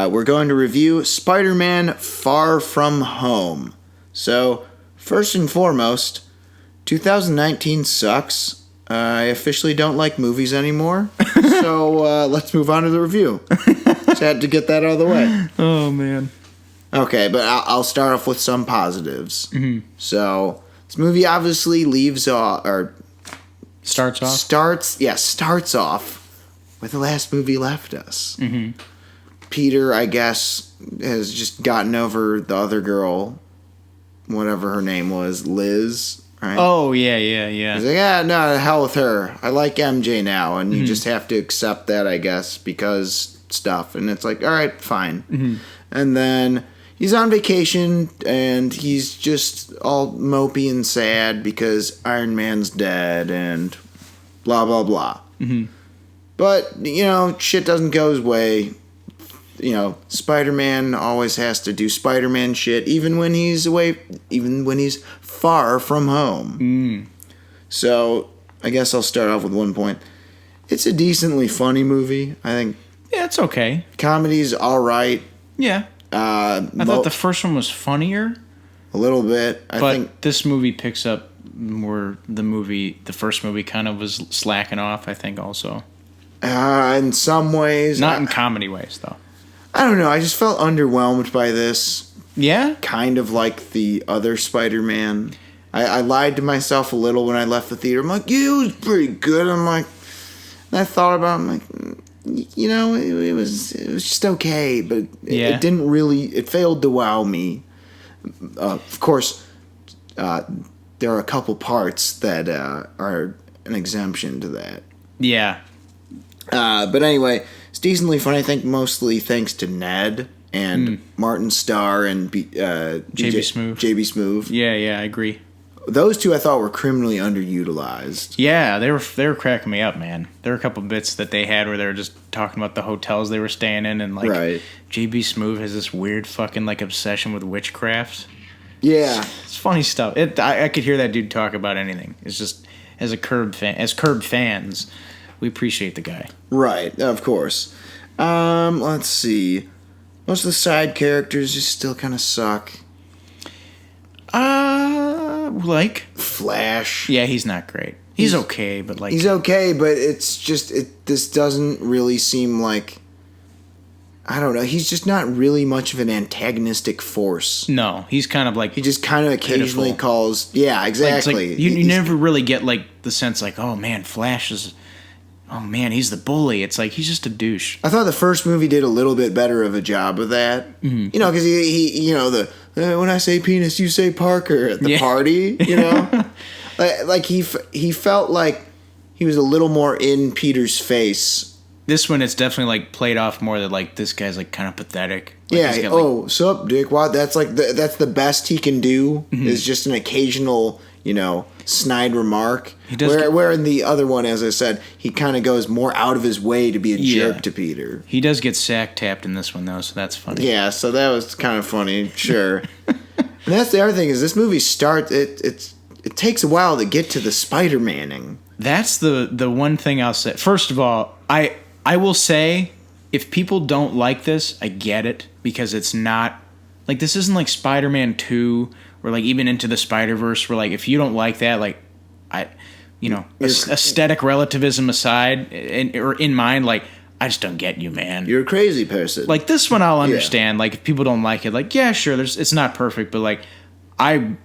we're going to review Spider-Man Far From Home. So, first and foremost, 2019 sucks. I officially don't like movies anymore. So, let's move on to the review. Just had to get that out of the way. Oh, man. Okay, but I'll start off with some positives. Mm-hmm. So, this movie obviously Starts off? Starts off where the last movie left us. Mm-hmm. Peter, I guess, has just gotten over the other girl, whatever her name was, Liz, right? Oh, yeah. He's like, no, hell with her. I like MJ now, and you just have to accept that, I guess, because stuff. And it's like, all right, fine. Mm-hmm. And then he's on vacation, and he's just all mopey and sad because Iron Man's dead, and blah, blah, blah. Mm-hmm. But, shit doesn't go his way. Spider-Man always has to do Spider-Man shit, even when he's far from home. So, I guess I'll start off with one point. It's a decently funny movie, I think. Yeah, it's okay. Comedy's alright. Yeah. I thought the first one was funnier. A little bit. I think this movie picks up where the first movie kind of was slacking off, I think, also. In some ways. Not in comedy ways, though. I don't know. I just felt underwhelmed by this. Yeah? Kind of like the other Spider-Man. I lied to myself a little when I left the theater. I'm like, yeah, it was pretty good. I'm like, and I thought about it. I'm like, it was just okay, but it didn't really, it failed to wow me. Of course, there are a couple parts that are an exemption to that. Yeah. But anyway, it's decently funny, I think, mostly thanks to Ned and Martin Starr and J.B. Smoove. J.B. Smoove. Yeah, I agree. Those two I thought were criminally underutilized. Yeah, they were cracking me up, man. There were a couple bits that they had where they were just talking about the hotels they were staying in, and right. J.B. Smoove has this weird fucking obsession with witchcraft. Yeah, it's funny stuff. I could hear that dude talk about anything. It's just as Curb fans, we appreciate the guy. Right, of course. Let's see. Most of the side characters just still kind of suck. Like Flash. Yeah, he's not great. He's okay, but he's okay, but it's just this doesn't really seem like, I don't know. He's just not really much of an antagonistic force. No, he's kind of he just kind of occasionally calls. Yeah, exactly. You never really get the sense oh man, Flash is. Oh man, he's the bully. It's he's just a douche. I thought the first movie did a little bit better of a job of that. Mm-hmm. Because he when I say penis, you say Parker at the party. He felt like he was a little more in Peter's face. This one, it's definitely played off more that this guy's kind of pathetic. Sup, Dick? What? That's that's the best he can do. Mm-hmm. Is just an occasional snide remark. Where in the other one, as I said, he kind of goes more out of his way to be a jerk to Peter. He does get sack tapped in this one, though, so that's funny. Yeah, so that was kind of funny, sure. And that's the other thing, is this movie it takes a while to get to the Spider-Manning. That's the one thing I'll say. First of all, I will say, if people don't like this, I get it, because it's not, this isn't like Spider-Man 2, or even Into the Spider-Verse, where if you don't like that, aesthetic relativism aside, or in mind, I just don't get you, man. You're a crazy person. This one I'll understand. If people don't like it, yeah, sure, it's not perfect, but I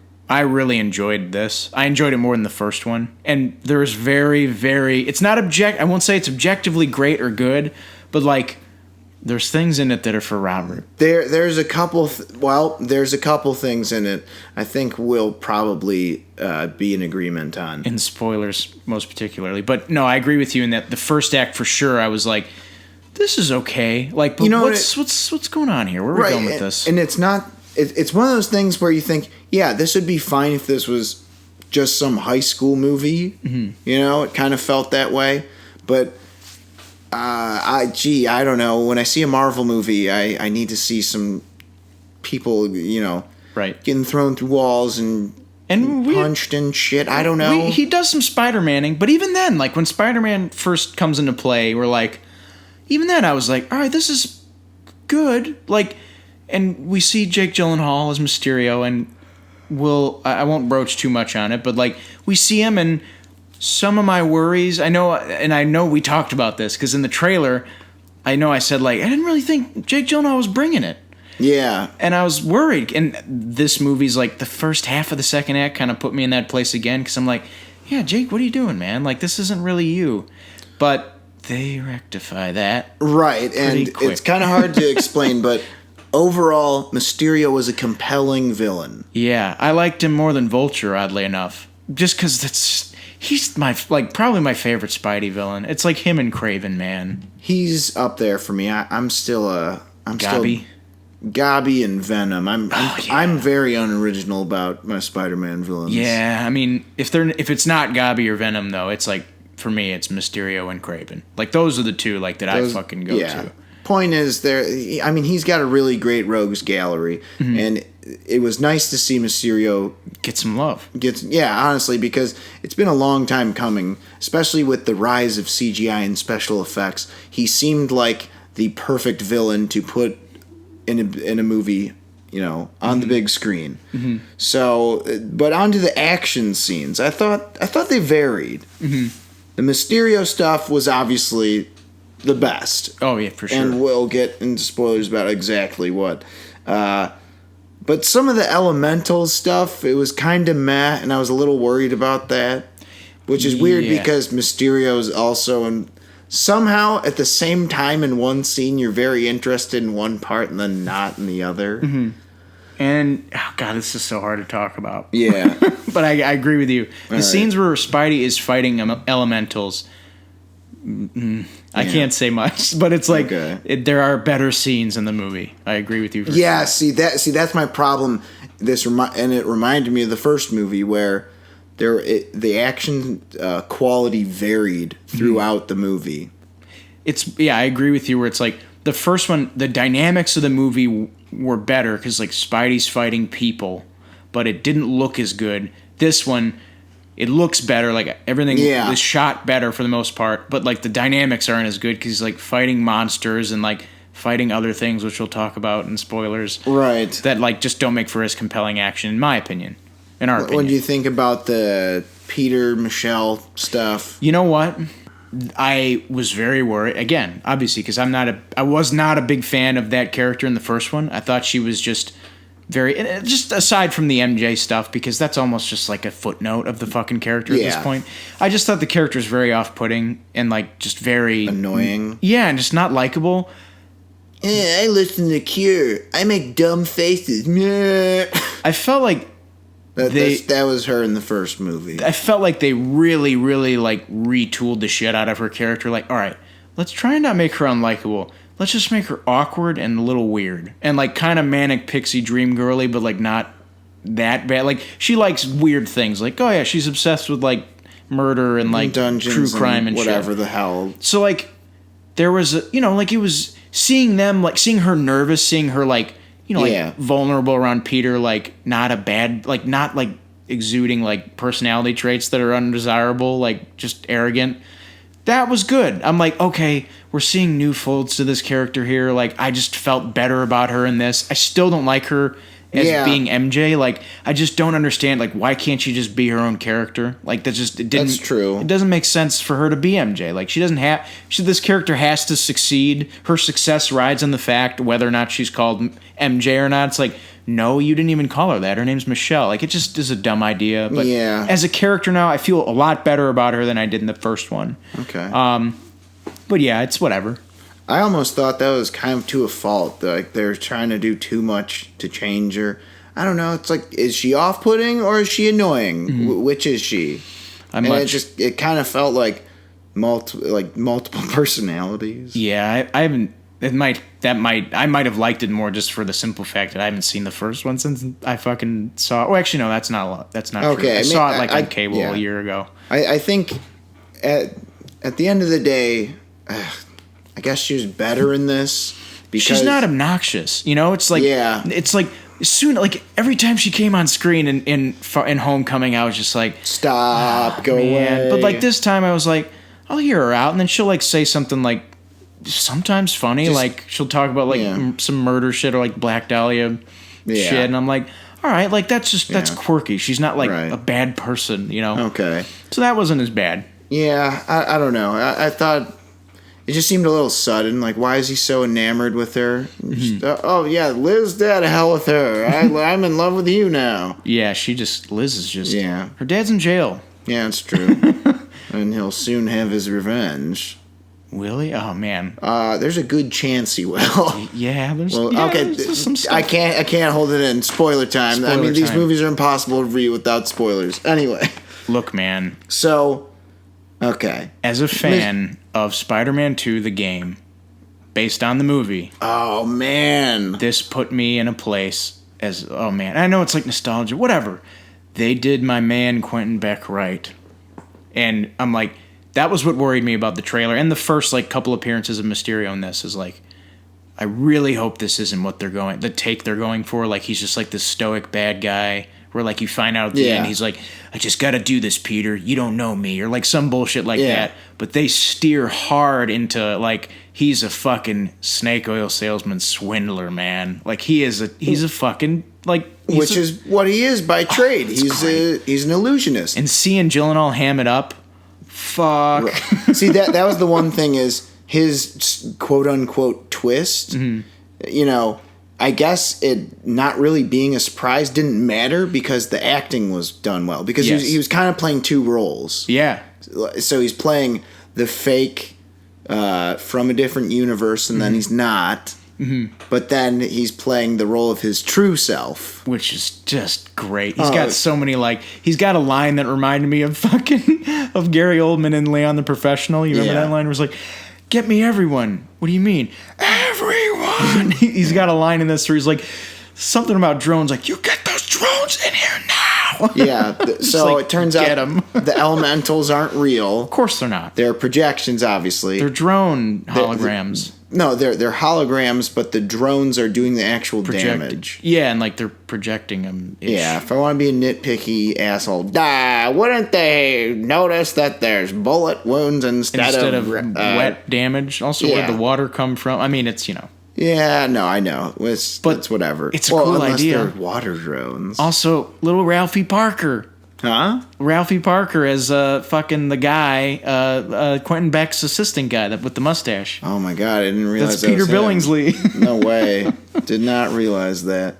really enjoyed this. I enjoyed it more than the first one, and there's very, very. It's not I won't say it's objectively great or good, but there's things in it that are for Robert. There's a couple. There's a couple things in it I think we'll probably be in agreement on. In spoilers, most particularly. But no, I agree with you in that the first act for sure. I was like, this is okay. But what's going on here? Where are we going with this? And it's not. It's one of those things where you think, yeah, this would be fine if this was just some high school movie. Mm-hmm. It kind of felt that way, but. I don't know. When I see a Marvel movie, I need to see some people, getting thrown through walls and punched and shit. I don't know. He does some Spider-Manning, but even then, when Spider-Man first comes into play, we're even then I was like, all right, this is good. Like, and we see Jake Gyllenhaal as Mysterio, and I won't broach too much on it, but like we see him, and some of my worries, I know we talked about this because in the trailer, I know I said like I didn't really think Jake Gyllenhaal was bringing it. Yeah. And I was worried. And this movie's like the first half of the second act kind of put me in that place again because I'm like, yeah, Jake, what are you doing, man? Like, this isn't really you. But they rectify that. Right. And quick. It's kind of hard to explain, but overall, Mysterio was a compelling villain. Yeah. I liked him more than Vulture, oddly enough. Just because he's probably my favorite Spidey villain. It's like him and Kraven, man. He's up there for me. I'm still Gabi and Venom. I'm very unoriginal about my Spider-Man villains. Yeah, I mean, if it's not Gabi or Venom though, it's like for me it's Mysterio and Kraven. Like those are the two like that I fucking go to. Point is he's got a really great rogues gallery, and it was nice to see Mysterio get some love. Honestly, because it's been a long time coming, especially with the rise of CGI and special effects. He seemed like the perfect villain to put in a movie, on the big screen. Mm-hmm. So, but onto the action scenes. I thought they varied. Mm-hmm. The Mysterio stuff was obviously the best. Oh yeah, for sure. And we'll get into spoilers about exactly what. But some of the elemental stuff, it was kind of meh, and I was a little worried about that, which is weird because Mysterio's also in. Somehow, at the same time in one scene, you're very interested in one part and then not in the other. Mm-hmm. And, oh God, this is so hard to talk about. Yeah. But I agree with you. The scenes where Spidey is fighting elementals, I can't say much, but it's like there are better scenes in the movie. I agree with you. Yeah, see that's my problem. And it reminded me of the first movie where the action quality varied throughout the movie. I agree with you where it's like the first one, the dynamics of the movie were better because like Spidey's fighting people, but it didn't look as good. This one, it looks better, like everything is shot better for the most part, but like the dynamics aren't as good because he's like fighting monsters and like fighting other things, which we'll talk about in spoilers. Right. That like just don't make for as compelling action, in my opinion. In our opinion. What do you think about the Peter Michelle stuff? You know what? I was very worried again, obviously, because I was not a big fan of that character in the first one. I thought she was just just aside from the MJ stuff, because that's almost just like a footnote of the fucking character at this point. I just thought the character was very off-putting and like just very annoying. Yeah, and just not likable. Yeah, I listen to Cure. I make dumb faces. I felt like that was her in the first movie. I felt like they really, really like retooled the shit out of her character. Like, all right, let's try and not make her unlikable. Let's just make her awkward and a little weird. And like kind of manic pixie dream girly, but like not that bad. Like she likes weird things. Like, oh yeah, she's obsessed with like murder and like dungeons, true crime and whatever shit. The hell. So like there was like it was seeing her nervous, seeing her like, vulnerable around Peter, like not a bad, like not like exuding like personality traits that are undesirable, like just arrogant. That was good. I'm like, okay, we're seeing new folds to this character here. Like, I just felt better about her in this. I still don't like her as being MJ. Like, I just don't understand. Like, why can't she just be her own character? Like, that's true. It doesn't make sense for her to be MJ. Like, she doesn't have. This character has to succeed. Her success rides on the fact whether or not she's called MJ or not. It's like, no, you didn't even call her that. Her name's Michelle. Like, it just is a dumb idea. But as a character now, I feel a lot better about her than I did in the first one. Okay. But yeah, it's whatever. I almost thought that was kind of to a fault. Like, they're trying to do too much to change her. I don't know. It's like, is she off-putting or is she annoying? Mm-hmm. Which is she? It kind of felt like multiple personalities. Yeah, I haven't. I might have liked it more just for the simple fact that I haven't seen the first one since I fucking saw. Oh, actually, no, that's not a lot. That's not okay. True. I saw it on cable a year ago. I think at the end of the day, I guess she was better in this because she's not obnoxious. It's like it's like soon, like every time she came on screen in Homecoming, I was just like, stop, go away. But like this time, I was like, I'll hear her out, and then she'll like say something like sometimes funny. Like she'll talk about like some murder shit or like Black Dahlia shit, and I'm like, all right, like that's quirky. She's not like a bad person, you know. Okay. So that wasn't as bad. Yeah, I don't know. I thought it just seemed a little sudden. Like, why is he so enamored with her? Just, oh yeah, Liz dead. Hell with her. I'm in love with you now. Yeah, Liz is just. Yeah. Her dad's in jail. Yeah, it's true. And he'll soon have his revenge. Will he? Oh man. There's a good chance he will. Yeah. There's some stuff. I can't hold it in. Spoiler time. These movies are impossible to read without spoilers. Anyway. Look, man. So, okay. As a fan of Spider-Man 2, the game, based on the movie. Oh man. This put me in a place as I know it's like nostalgia, whatever. They did my man Quentin Beck right. And I'm like, that was what worried me about the trailer and the first like couple appearances of Mysterio in this is like, I really hope this isn't what the take they're going for. Like he's just like this stoic bad guy where like you find out at the end he's like, I just got to do this, Peter. You don't know me, or like some bullshit like that. But they steer hard into like he's a fucking snake oil salesman swindler, man. Like he's a fucking like. Which is what he is by trade. He's an illusionist. And seeing Gyllenhaal ham it up, fuck. See, that was the one thing is his quote unquote twist. You know, I guess it not really being a surprise didn't matter because the acting was done well. Because he was kind of playing two roles. Yeah. So he's playing the fake from a different universe, and then he's not. But then he's playing the role of his true self, which is just great. He's got so many he's got a line that reminded me of of Gary Oldman in Leon the Professional. You remember that line where it's like, "Get me everyone." What do you mean, everyone? He's got a line in this where he's like something about drones, like, "You get those drones in here now." Yeah. So it turns out the elementals aren't real. Of course they're not. They're projections, obviously. They're drone holograms. They're holograms, but the drones are doing the actual damage. Yeah, and like they're projecting them. Yeah, if I want to be a nitpicky asshole, wouldn't they notice that there's bullet wounds instead of wet damage? Also, where'd the water come from? I mean, it's, you know. Yeah, no, I know. It's whatever. It's a cool idea. They're water drones. Also, little Ralphie Parker. Huh? Ralphie Parker as fucking the guy, Quentin Beck's assistant guy with the mustache. Oh my god, I didn't realize that's Peter Billingsley. No way. Did not realize that.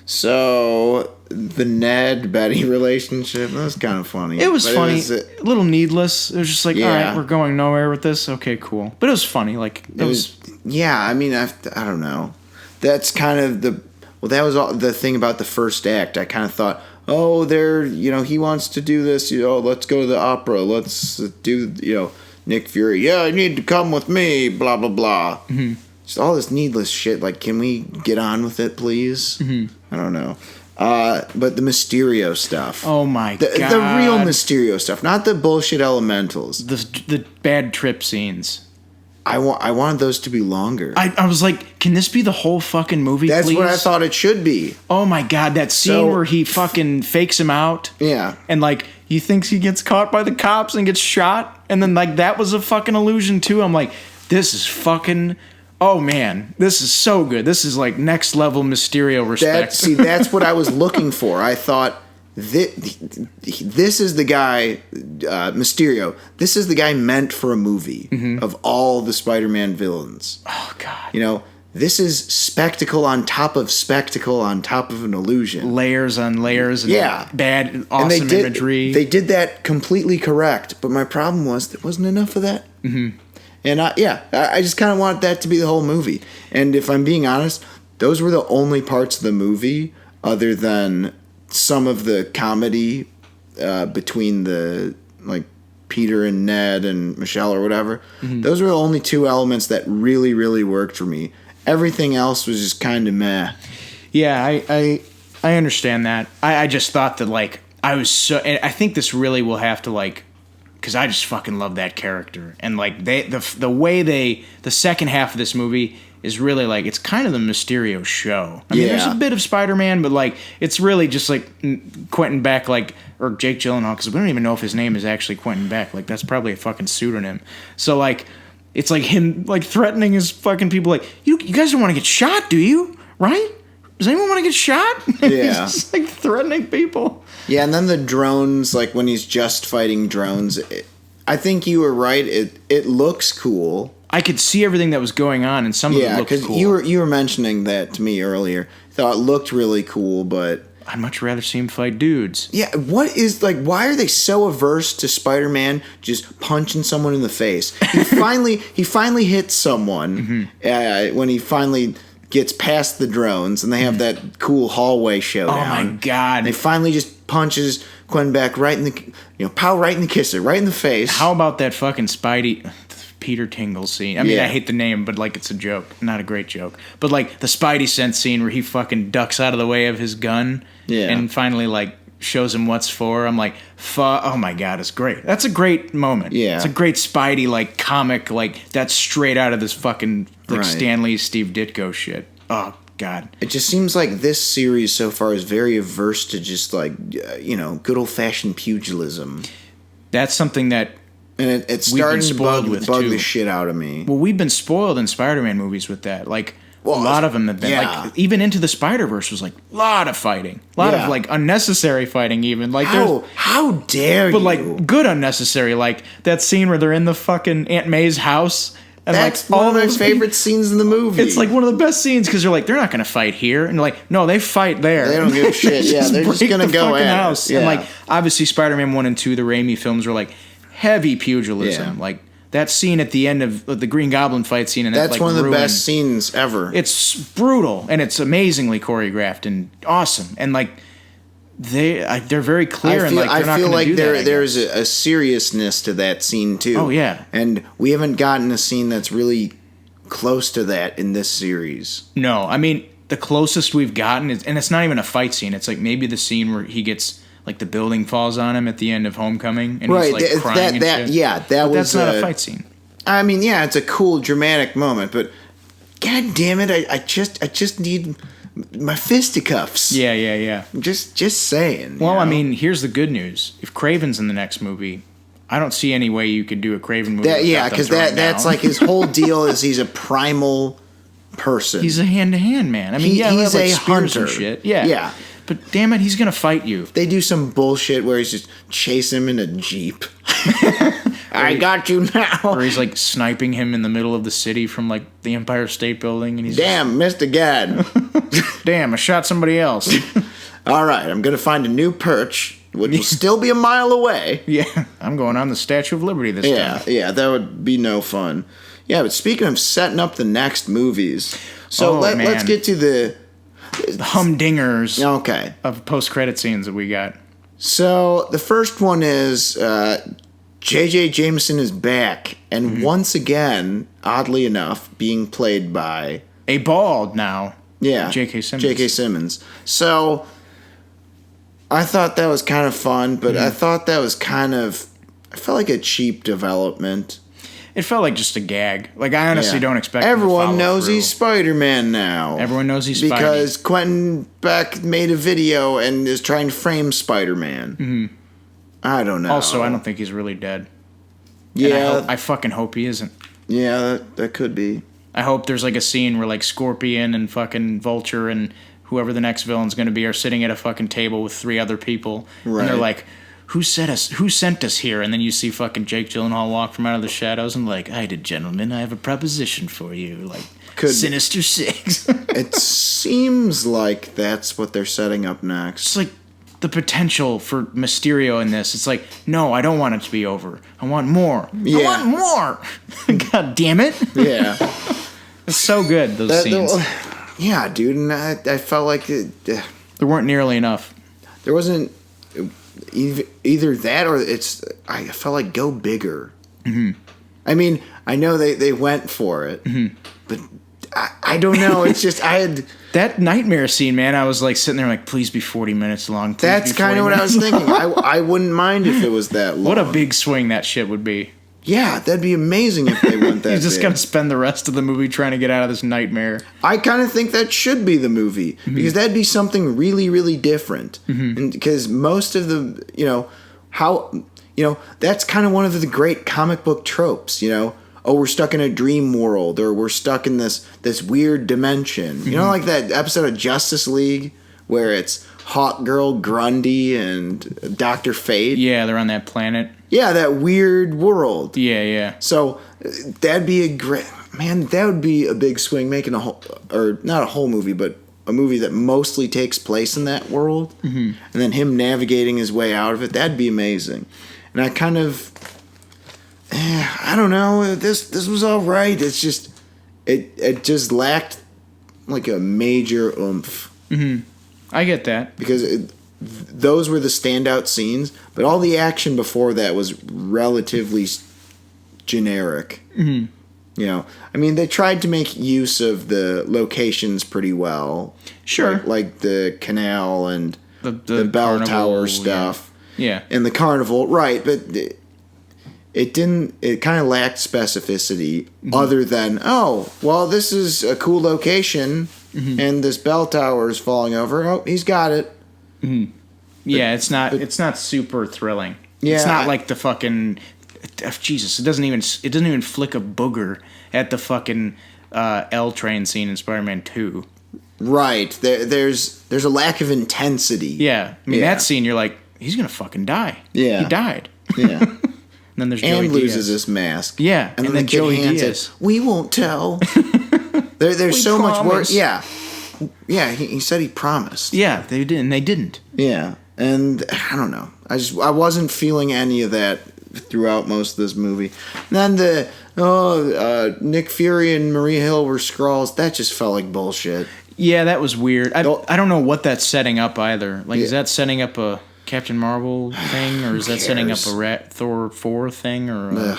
So, the Ned-Betty relationship, that was kind of funny. It was funny. A little needless. It was just like, all right, we're going nowhere with this. Okay, cool. But it was funny. Like, it was... Yeah, I mean, I don't know. That's kind of that was all the thing about the first act. I kind of thought, he wants to do this, let's go to the opera. Let's do, Nick Fury. Yeah, you need to come with me, blah, blah, blah. Mm-hmm. Just all this needless shit. Like, can we get on with it, please? Mm-hmm. I don't know. But the Mysterio stuff. Oh my god. The real Mysterio stuff, not the bullshit elementals. The bad trip scenes. I wanted those to be longer. I was like, can this be the whole fucking movie, That's please? what I thought it should be. Oh my god, that scene where he fucking fakes him out. Yeah. And like, he thinks he gets caught by the cops and gets shot. And then like, that was a fucking illusion too. I'm like, this is fucking... Oh man, this is so good. This is like next level Mysterio respect. That's what I was looking for. I thought... This is the guy, Mysterio. This is the guy meant for a movie of all the Spider-Man villains. Oh, God. This is spectacle on top of spectacle on top of an illusion. Layers on layers of bad, awesome imagery. They did that completely correct, but my problem was there wasn't enough of that. Mm-hmm. And I just kind of wanted that to be the whole movie. And if I'm being honest, those were the only parts of the movie other than... some of the comedy between the Peter and Ned and Michelle or whatever. Mm-hmm. Those were the only two elements that really, really worked for me. Everything else was just kind of meh. Yeah, I understand that. I just thought that I was so. And I think this really will have to because I just fucking love that character and the way the second half of this movie. Is really it's kind of the Mysterio show. I mean, there's a bit of Spider-Man, but it's really just Quentin Beck, or Jake Gyllenhaal, because we don't even know if his name is actually Quentin Beck. That's probably a fucking pseudonym. So It's like him like threatening his fucking people. Like you guys don't want to get shot, do you? Right? Does anyone want to get shot? Yeah. He's just like threatening people. Yeah, and then the drones, like when he's just fighting drones, I think you were right. It looks cool. I could see everything that was going on, and some of it Yeah, looked because cool. you were mentioning that to me earlier. Thought it looked really cool, but I'd much rather see him fight dudes. yeah, what is like? Why are they so averse to Spider-Man just punching someone in the face? He finally hits someone when he finally gets past the drones, and they have that cool hallway showdown. Oh my god! They finally just punches Gwen back right in the pow right in the kisser, right in the face. How about that fucking Spidey Peter Tingle scene? I mean, Yeah. I hate the name, but like it's a joke, not a great joke. But like the Spidey sense scene where he fucking ducks out of the way of his gun, Yeah. and finally like shows him what's for. I'm like, oh my god, it's great. That's a great moment. Yeah. It's a great Spidey like comic, like that's straight out of this fucking like Right. Stan Lee, Steve Ditko shit. Oh god. It just seems like this series so far is very averse to just like good old fashioned pugilism, That's something that, and it's We've been starting to spoiled with, bug too. the shit out of me. well, we've been spoiled in Spider-Man movies with that. Like, Well, a lot of them have been. yeah. Like, even Into the Spider-Verse was like, a lot of fighting. A lot Yeah. of, like, unnecessary fighting, even. Like, there's. How dare But, you? like, good unnecessary. Like, that scene where they're in the fucking Aunt May's house. And, That's like, one of my those favorite scenes in the movie. It's like one of the best scenes because they're like, they're not going to fight here. And they're like, no, they fight there. They don't give a shit. Yeah, they're just break gonna the go fucking at it. house. Yeah. And, like, obviously, Spider-Man 1 and 2, the Raimi films, were, like, heavy pugilism. Yeah. Like, that scene at the end of the Green Goblin fight scene. And that's like, one of the ruined- best scenes ever. It's brutal and it's amazingly choreographed and awesome. And like they're very clear and like they're not I feel going to like do that. there's a seriousness to that scene too. Oh, yeah. and we haven't gotten a scene that's really close to that in this series. No, I mean the closest we've gotten is, and it's not even a fight scene. It's like maybe the scene where he gets like the building falls on him at the end of Homecoming and he's like crying and shit. That But was that's not a fight scene. I mean, yeah, it's a cool dramatic moment, but god damn it, I just need my fisticuffs. Yeah. Just saying. Well, you I know? mean, here's the good news. If Craven's in the next movie, I don't see any way you could do a Craven movie. because that's like his whole deal is he's a primal person. he's a hand-to-hand man. I mean, He's he's like a spears hunter. and shit. Yeah. Yeah. But damn it, he's gonna fight you. They do some bullshit where he's just chasing him in a jeep. I got you now. Or he's like sniping him in the middle of the city from like the Empire State Building, and he's Damn, missed again. damn, I shot somebody else. All right, I'm gonna find a new perch, which will still be a mile away. Yeah, I'm going on the Statue of Liberty this time. Yeah, that would be no fun. Yeah, but speaking of setting up the next movies, so Oh, let's man. get to the. The humdingers Okay, of post-credit scenes that we got. so the first one is J.J. Jameson is back, and Mm-hmm. once again, oddly enough, being played by A bald now. J.K. Simmons. J.K. Simmons. So I thought that was kind of fun, but Mm-hmm. I thought that was I felt like a cheap development. It felt like just a gag. Like I honestly Yeah. don't expect him to Everyone follow knows through. he's Spider-Man now. Everyone knows he's Spidey. because Quentin Beck made a video and is trying to frame Spider-Man. Mm-hmm. I don't know. Also, I don't think he's really dead. And Yeah, I fucking hope he isn't. yeah, that could be. I hope there's like a scene where like Scorpion and fucking Vulture and whoever the next villain's going to be are sitting at a fucking table with 3 other people, and Right. they're like, Who sent us here? And then you see fucking Jake Gyllenhaal walk from out of the shadows and like, I did, gentlemen, I have a proposition for you. Like, Sinister Six. It seems like that's what they're setting up next. It's like the potential for Mysterio in this. It's like, no, I don't want it to be over. I want more. Yeah. I want more. God damn it. Yeah. It's so good, those scenes. Yeah, dude, and I felt like There weren't nearly enough. there wasn't either that or I felt like go bigger. Mm-hmm. I mean, I know they went for it, but I don't know. It's just I had. That nightmare scene, man, I was like sitting there like, please be 40 minutes long. That's kind of what I was thinking. I wouldn't mind if it was that long. What a big swing that shit would be. Yeah, that'd be amazing if they went that He's just big. going to spend the rest of the movie trying to get out of this nightmare. I kind of think that should be the movie because that'd be something really, really different. And because most of the, that's kind of one of the great comic book tropes. oh, we're stuck in a dream world, or we're stuck in this weird dimension. You know, like that episode of Justice League where it's Hawk Girl, Grundy, and Dr. Fate. Yeah, they're on that planet. Yeah, that weird world. Yeah. So that'd be a great... Man, that would be a big swing, making a whole... Or not a whole movie, but a movie that mostly takes place in that world. Mm-hmm. And then him navigating his way out of it. That'd be amazing. And I kind of... I don't know. This was all right. It's just... It just lacked like a major oomph. Mm-hmm. I get that. Because those were the standout scenes, but all the action before that was relatively generic. Mm-hmm. You know, I mean, they tried to make use of the locations pretty well. Sure. Like the canal and the bell carnival, tower stuff. Yeah. And the carnival, right, but it kind of lacked specificity other than, oh, well, this is a cool location and this bell tower is falling over. Oh, he's got it. Mm-hmm. Yeah, it's not super thrilling. Yeah, it's not like the fucking Jesus. It doesn't even flick a booger at the fucking L train scene in Spider-Man 2. Right. There's a lack of intensity. Yeah, I mean that scene. You're like, he's gonna fucking die. Yeah, he died. Yeah. And then there's Joey and loses Diaz. his mask. Yeah, and then the Joey kid hands Diaz. it. We won't tell. There's so much work. Yeah. He said he promised. Yeah, they did, and they didn't. Yeah, and I don't know. I wasn't feeling any of that throughout most of this movie. And then Nick Fury and Maria Hill were Skrulls. That just felt like bullshit. Yeah, that was weird. I don't know what that's setting up either. Like, is that setting up a Captain Marvel thing, or is that setting up a Thor 4 thing, or a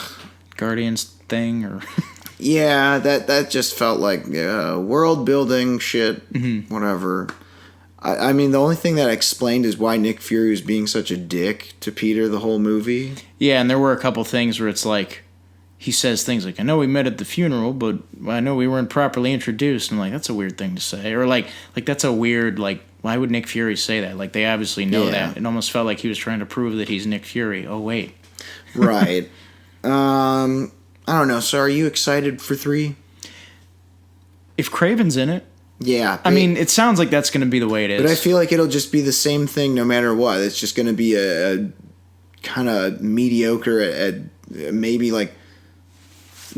Guardians thing, or? Yeah, that just felt like world building shit. Whatever. I mean, the only thing that explained is why Nick Fury was being such a dick to Peter the whole movie. Yeah, and there were a couple things where it's like, he says things like, I know we met at the funeral, but I know we weren't properly introduced. And I'm like, that's a weird thing to say. Or like that's a weird, like, why would Nick Fury say that? Like, they obviously know that. It almost felt like he was trying to prove that he's Nick Fury. Oh, wait. Right. I don't know. So are you excited for 3? If Kraven's in it. Yeah. I mean, it sounds like that's going to be the way it is. But I feel like it'll just be the same thing no matter what. It's just going to be a kind of mediocre at maybe like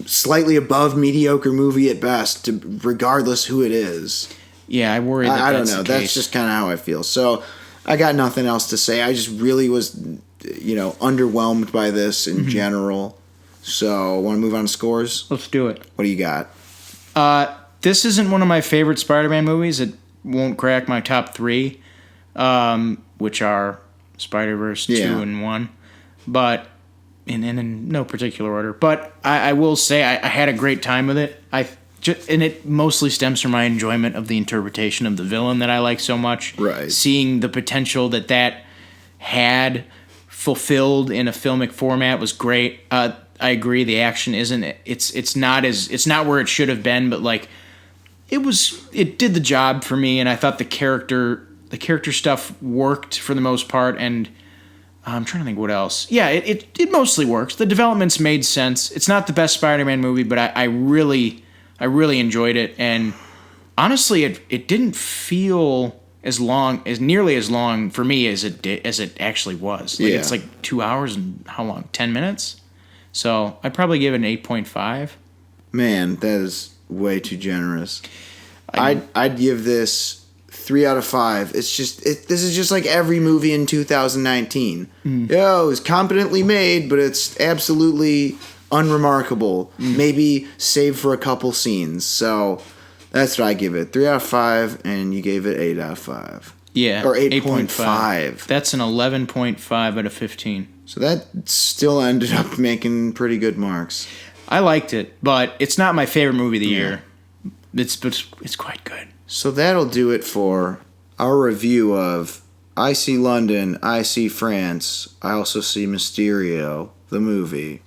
slightly above mediocre movie at best, regardless who it is. Yeah, I worry that I don't that's know. the That's case. just kind of how I feel. So I got nothing else to say. I just really was, underwhelmed by this in general. So want to move on to scores? Let's do it. What do you got? This isn't one of my favorite Spider-Man movies. It won't crack my top 3, which are Spider-Verse 2 and 1. But in no particular order. But I will say I had a great time with it. And it mostly stems from my enjoyment of the interpretation of the villain that I like so much. Right. Seeing the potential that had fulfilled in a filmic format was great. I agree. The action isn't. It's not where it should have been. But like, it did the job for me, and I thought the character stuff worked for the most part. And I'm trying to think what else. Yeah, it mostly works. The developments made sense. It's not the best Spider-Man movie, but I really enjoyed it. And honestly, it didn't feel nearly as long for me as it actually was. Like, it's like 2 hours and how long? 10 minutes. So I'd probably give it an 8.5. Man, that is way too generous. I'd give this 3 out of 5. It's just this is just like every movie in 2019. Yo, it's competently made, but it's absolutely unremarkable. Maybe save for a couple scenes. So that's what I give it. 3 out of 5, and you gave it 8 out of 5. Yeah, or 8.5. That's an 11.5 out of 15. So that still ended up making pretty good marks. I liked it, but it's not my favorite movie of the year. It's quite good. So that'll do it for our review of I See London, I See France, I Also See Mysterio, the movie.